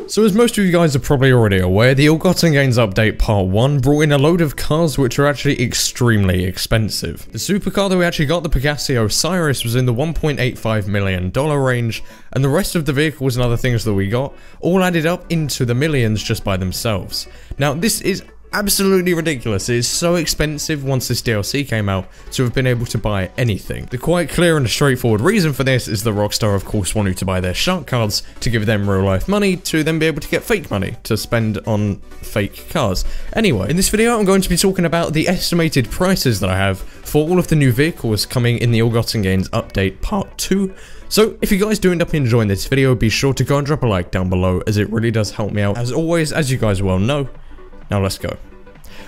So as most of you guys are probably already aware, the Ill-Gotten Gains Update Part 1 brought in a load of cars which are actually extremely expensive. The supercar that we actually got, the Pegassi Osiris, was in the $1.85 million range, and the rest of the vehicles and other things that we got all added up into the millions just by themselves. Now this is absolutely ridiculous. It is so expensive once this DLC came out to have been able to buy anything. The quite clear and straightforward reason for this is that Rockstar of course wanted to buy their shark cards to give them real life money to then be able to get fake money to spend on fake cars. Anyway, in this video I'm going to be talking about the estimated prices that I have for all of the new vehicles coming in the Ill-Gotten Gains Update Part 2. So, if you guys do end up enjoying this video, be sure to go and drop a like down below as it really does help me out as always, as you guys well know. Now let's go.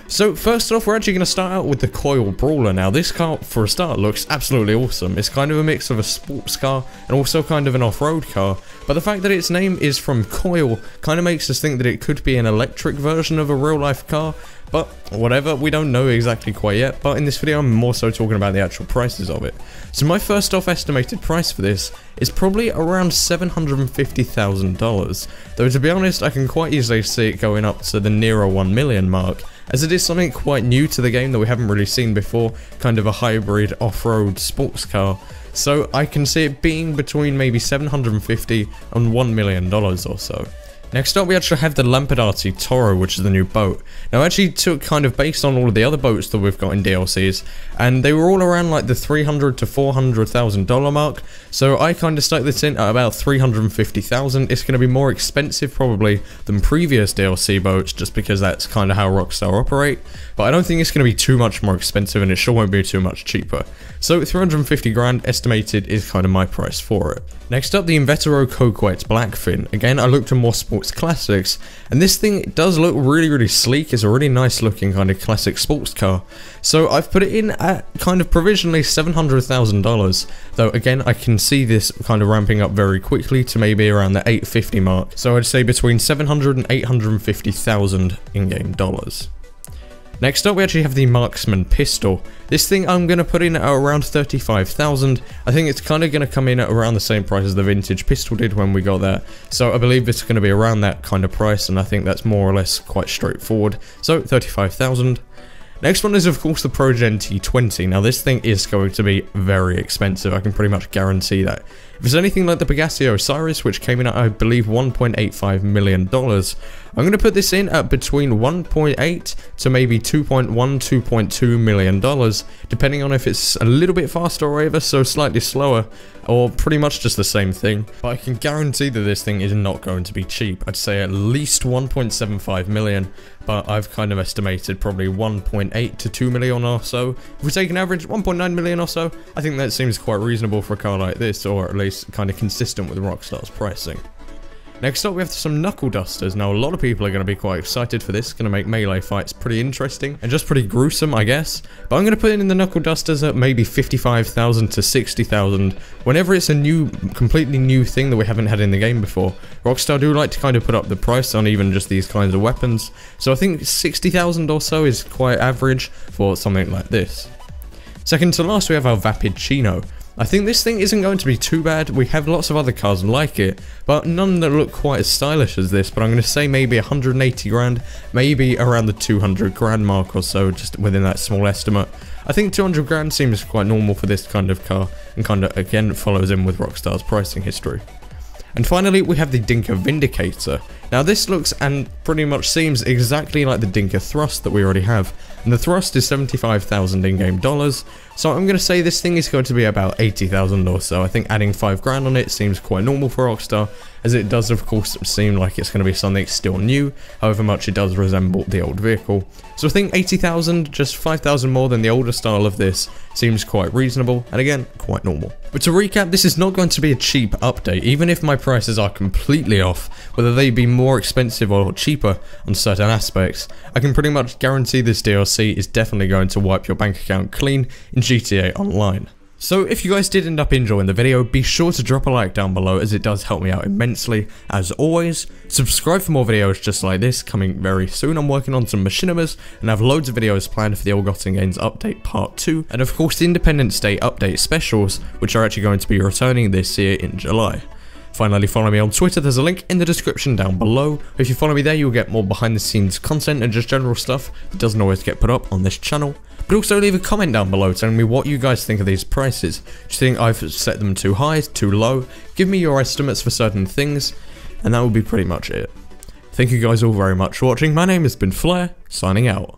So first off, we're actually going to start out with the Coil Brawler. Now this car, for a start, looks absolutely awesome. It's kind of a mix of a sports car and also kind of an off-road car, but the fact that its name is from Coil kind of makes us think that it could be an electric version of a real-life car, but whatever, we don't know exactly quite yet, but in this video I'm more so talking about the actual prices of it. So my first off estimated price for this is probably around $750,000, though to be honest I can quite easily see it going up to the nearer 1 million mark, as it is something quite new to the game that we haven't really seen before, kind of a hybrid off-road sports car. So I can see it being between maybe $750,000 and $1 million or so. Next up, we actually have the Lampaty Toro, which is the new boat. Now, I actually took kind of based on all of the other boats that we've got in DLCs, and they were all around like the $300,000 to $400,000 mark. So I kind of stuck this in at about $350,000. It's going to be more expensive probably than previous DLC boats, just because that's kind of how Rockstar operate. But I don't think it's going to be too much more expensive, and it sure won't be too much cheaper. So 350 grand estimated is kind of my price for it. Next up, the Inverter Oak Blackfin. Again, I looked at more sports classics, and this thing does look really sleek. It's a really nice looking kind of classic sports car. So I've put it in at kind of provisionally $700,000, though again I can see this kind of ramping up very quickly to maybe around the $850 mark. So I'd say between $700,000 and $850,000 in-game dollars. Next up, we actually have the Marksman Pistol. This thing I'm going to put in at around $35,000. I think it's kind of going to come in at around the same price as the vintage pistol did when we got that. So I believe it's going to be around that kind of price, and I think that's more or less quite straightforward. So $35,000. Next one is of course the Pro Genti 20. Now this thing is going to be very expensive, I can pretty much guarantee that. If it's anything like the Pegassi Osiris, which came in at I believe $1.85 million, I'm going to put this in at between 1.8 to maybe 2.1, 2.2 million dollars, depending on if it's a little bit faster or ever so slightly slower, or pretty much just the same thing. But I can guarantee that this thing is not going to be cheap. I'd say at least 1.75 million, but I've kind of estimated probably 1.8 to 2 million or so. If we take an average 1.9 million or so, I think that seems quite reasonable for a car like this, or at least kind of consistent with Rockstar's pricing. Next up, we have some Knuckle Dusters. Now, a lot of people are going to be quite excited for this. It's going to make melee fights pretty interesting and just pretty gruesome, I guess. But I'm going to put in the Knuckle Dusters at maybe $55,000 to $60,000. Whenever it's a new, completely new thing that we haven't had in the game before, Rockstar do like to kind of put up the price on even just these kinds of weapons. So I think $60,000 or so is quite average for something like this. Second to last, we have our Vapid Chino. I think this thing isn't going to be too bad. We have lots of other cars like it, but none that look quite as stylish as this. But I'm going to say maybe 180 grand, maybe around the 200 grand mark or so, just within that small estimate. I think 200 grand seems quite normal for this kind of car, and kind of again follows in with Rockstar's pricing history. And finally, we have the Dinka Vindicator. Now this looks and pretty much seems exactly like the Dinka Thrust that we already have, and the Thrust is $75,000 in-game dollars, so I'm going to say this thing is going to be about 80,000 or so. I think adding 5 grand on it seems quite normal for Rockstar, as it does of course seem like it's going to be something still new, however much it does resemble the old vehicle. So I think 80,000, just 5,000 more than the older style of this, seems quite reasonable, and again, quite normal. But to recap, this is not going to be a cheap update, even if my prices are completely off, whether they be more expensive or cheaper on certain aspects. I can pretty much guarantee this DLC is definitely going to wipe your bank account clean in GTA Online. So if you guys did end up enjoying the video, be sure to drop a like down below as it does help me out immensely. As always, subscribe for more videos just like this coming very soon. I'm working on some machinimas and have loads of videos planned for the Ill-Gotten Gains Update Part 2, and of course the Independence Day Update specials, which are actually going to be returning this year in July. Finally, follow me on Twitter, there's a link in the description down below. If you follow me there, you'll get more behind the scenes content and just general stuff that doesn't always get put up on this channel. But also leave a comment down below telling me what you guys think of these prices. Do you think I've set them too high, too low? Give me your estimates for certain things, and that will be pretty much it. Thank you guys all very much for watching. My name has been Flair, signing out.